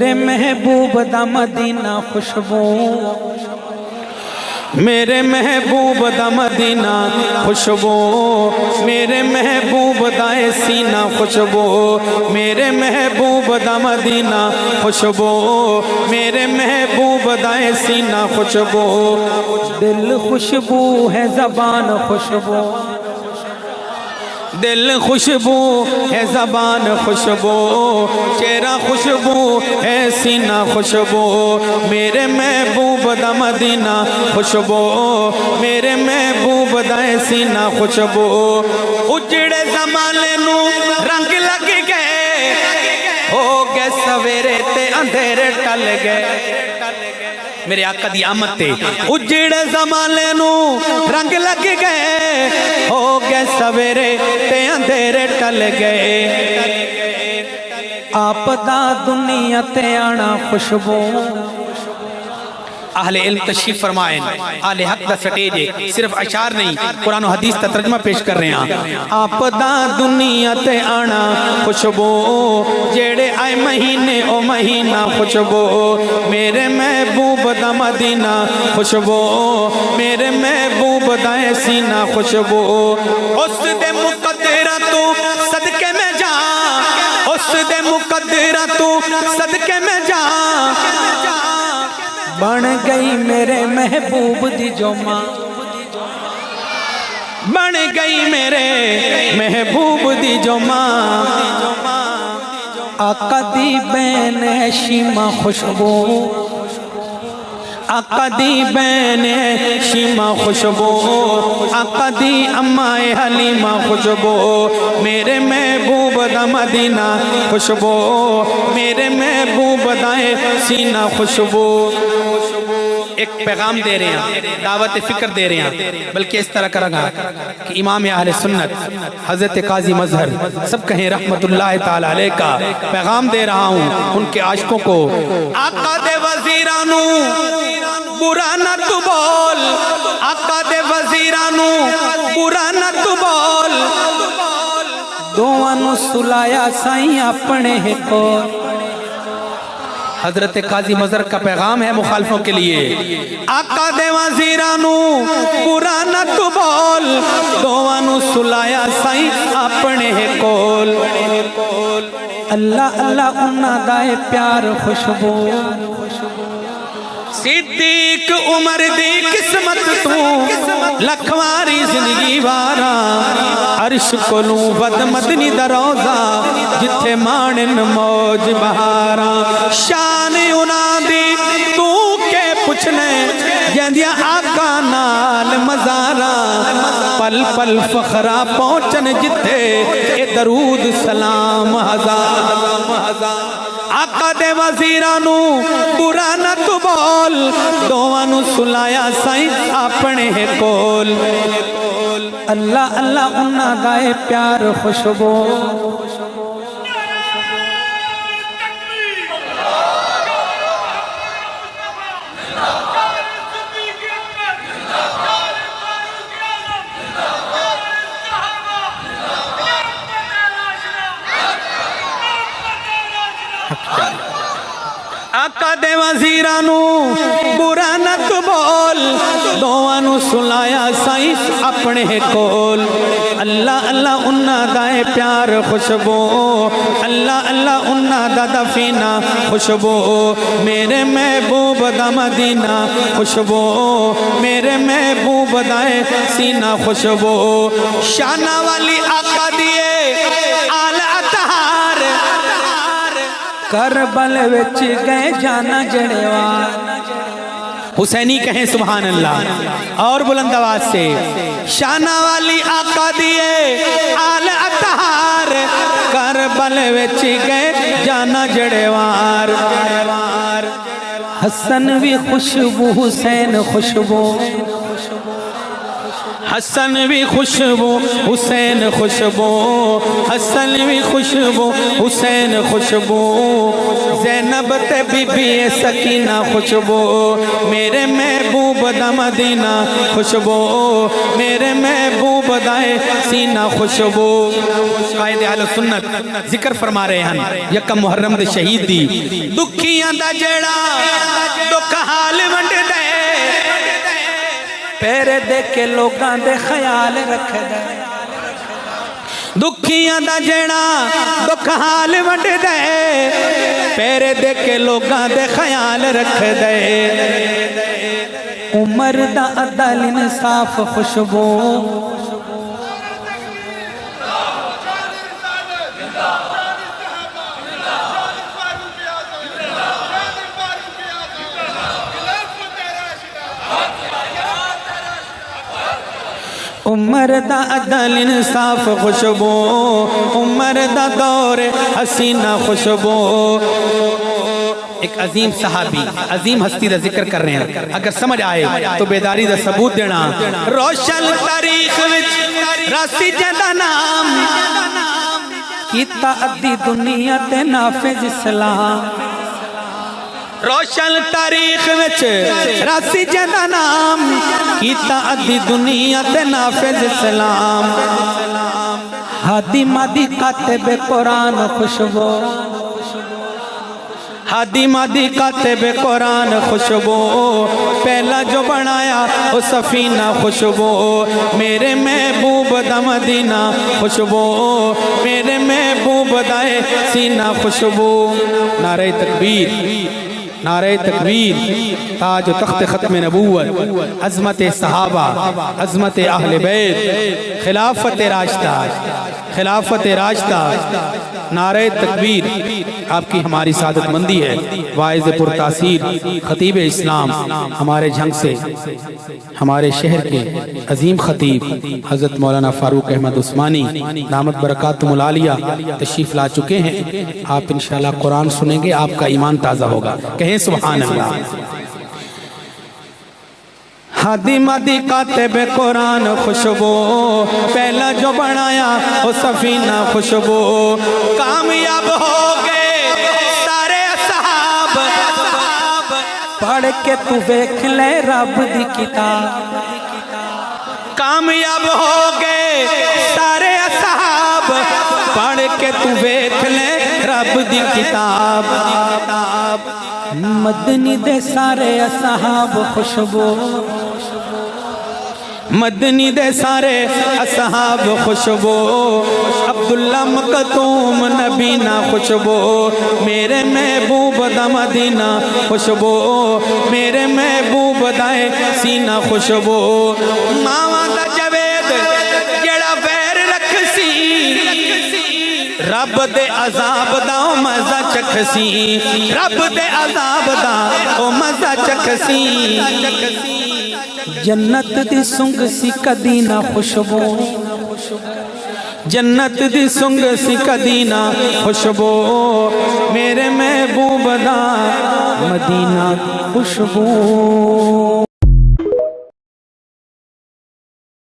میرے محبوب دا مدینہ خوشبو، میرے محبوب دا مدینہ خوشبو، میرے محبوب دا سینہ خوشبو، میرے محبوب دا مدینہ خوشبو، میرے محبوب دا سینہ خوشبو، دل خوشبو ہے زبان خوشبو، دل خوشبو ہے زبان خوشبو، چہرہ خوشبو ہے سینہ خوشبو، میرے محبوب دا مدینہ خوشبو، میرے محبوب دا سینہ خوشبو، اجڑے زمانے نو رنگ لگ گئے، ہو گئے سویرے تے اندھیرے ٹل گئے، میرے آقا دی آمد تے اجڑے زمانے نو رنگ لگ گئے، ہو گئے سویرے تے اندھیرے ٹل گئے، آپ دا دنیا تے آنا خوشبو، اہل علم تشریف فرمائیں، اہل حق دا سٹیج ہے، صرف اشعار نہیں قرآن و حدیث تا ترجمہ پیش کر رہے ہیں، آپ دا دنیا تے آنا خوشبو، جیڑے آئے مہینے او مہینہ خوشبو، میرے محبوب دا مدینہ خوشبو، میرے محبوب دا سینہ خوشبو، اس دے مقدرہ تو صدقے میں جا، اس دے مقدرہ تو صدقے میں جا، بن گئی میرے محبوب دی جو ماں، بن گئی میرے محبوب دی جو ماں، آقا دی بین شیمہ خوشبو، آقا دی بین شیمہ خوشبو، آقا دی اماں حلیمہ خوشبو، میرے محبوب دا مدینہ خوشبو، میرے محبوب دا سینہ خوشبو، ایک پیغام دے رہے ہیں، دعوت فکر دے رہے ہیں، بلکہ اس طرح کرا گا کہ امام اہل سنت حضرت قاضی مظہر سب کہیں رحمت اللہ تعالی علیہ کا پیغام دے رہا ہوں ان کے عاشقوں کو، آقا دے وزیرانو برا نہ تو بول، آقا دے وزیرانو برا نہ تو بول، دوانو سلایا سائیں اپنے کو، حضرت قاضی مظہر کا پیغام ہے مخالفوں کے لیے، آقا دے وزیرانو برا نہ تو بول، دوانو سلایا سائیں اپنے کول، اللہ اللہ انہاں دائے پیار خوشبو، صدیق عمر دی قسمت تو لکھواری زندگی وارا، عرش کولوں ود مدنی دروزہ جتھے مانن موج بہارا، شان انہاں دی تو کے پچھنے جہندیاں آقا نال مزارا، پل پل فخرہ پہنچن جتھے اے درود سلام ہزار، آقا دے وزیرانو برا نہ تو بول، دوانو سلایا سائیں اپنے کول، اللہ اللہ انہاں دائے پیار خوشبو، آقا دے وزیرانو برا نہ تو بول، دوانو سلایا سائیں اپنے کول، اللہ اللہ انہاں دائے پیار خوشبو، اللہ اللہ انہاں دا دفینہ خوشبو، میرے محبوب دا مدینہ خوشبو، میرے محبوب دائے سینہ خوشبو، شانہ والی آقا دیے آل اطہار، کربل وچ گئے جانا جڑیوار، حسینی کہیں سبحان اللہ اور بلند آواز سے، شانہ والی آقا دیے آل اطہار، کربل وچ گئے جانا جڑیوار، حسن بھی خوشبو حسین خوشبو، حسن بھی خوشبو حسین خوشبو، حسن بھی خوشبو حسین خوشبو، زینب تے بی بی سکینہ خوشبو، میرے محبوب دا مدینہ خوشبو، میرے محبوب دا سینہ خوشبو۔ قائد اہل سنت ذکر فرما رہے ہیں یکم محرم دے شہید دی دکھیاں دا جڑا دکھ حال ونڈ دے، پیرے دے کے لوگاں دے خیال رکھ دے، دکھیاں دا جڑا دکھ حال ونڈ دے، پیرے دے کے لوگاں دے خیال رکھ دے، عمر دا عدل انصاف خوشبو، عمر دا عدل انصاف خوشبو، عمر دا دور حسینہ خوشبو۔ ایک عظیم صحابی عظیم ہستی دا ذکر کر رہے ہیں، اگر سمجھ آئے تو بیداری دا ثبوت دینا۔ روشن تاریخ وچ راسی جدا نام کیتا ادھی دنیا تے نافذ اسلام، روشن تاریخ وچ راسی جدا نام کیتا ادھی دنیا تے نافذ اسلام، ہادی مادی کاتب قرآن خوشبو، ہادی مادی کاتب قرآن خوشبو، پہلا جو بنایا وہ سفینہ خوشبو، میرے محبوب دا مدینہ خوشبو، میرے محبوب دا سینہ خوشبو۔ نعرہ تکبیر، نعرہ تکبیر، تاج و تخت ختم نبوت، عظمت صحابہ، عظمت اہل بیت، خلافت راشدہ، خلافت راشدہ، نعرہ تکبیر۔ آپ کی ہماری سعادت مندی ہے، واعظ پر تاثیر خطیب اسلام ہمارے جھنگ سے ہمارے شہر کے عظیم خطیب حضرت مولانا فاروق احمد عثمانی دامت برکاتہم العالیہ تشریف لا چکے ہیں۔ آپ انشاءاللہ قرآن سنیں گے، آپ کا ایمان تازہ ہوگا، کہیں سبحان اللہ۔ ہادی مادی کاتب قرآن خوشبو، پہلا جو بنایا وہ سفینہ خوشبو، کامیاب ہو گئے سارے اصحاب، پڑھ کے تو ویکھ لے رب دی کتاب، کامیاب ہو گئے سارے اصحاب، پڑھ کے تو ویکھ لے رب دی کتاب، مدنی دے سارے اصحاب خوشبو، مدنی دے سارے اصحاب خوشبو، عبداللہ مکتوم نبینا خوشبو، میرے محبوب دا مدینہ خوشبو، میرے محبوب دا سینہ خوشبو، ماما دا جوید جڑا ویر رکھ سی، رب دے عذاب دا او مزہ چکھ سی، رب دے عذاب دا او مزہ چکھ سی، جنت دی سنگ سی کدی نہ خوشبو، جنت دی سنگ سی کدی نہ خوشبو، میرے محبوب دا مدینہ خوشبو۔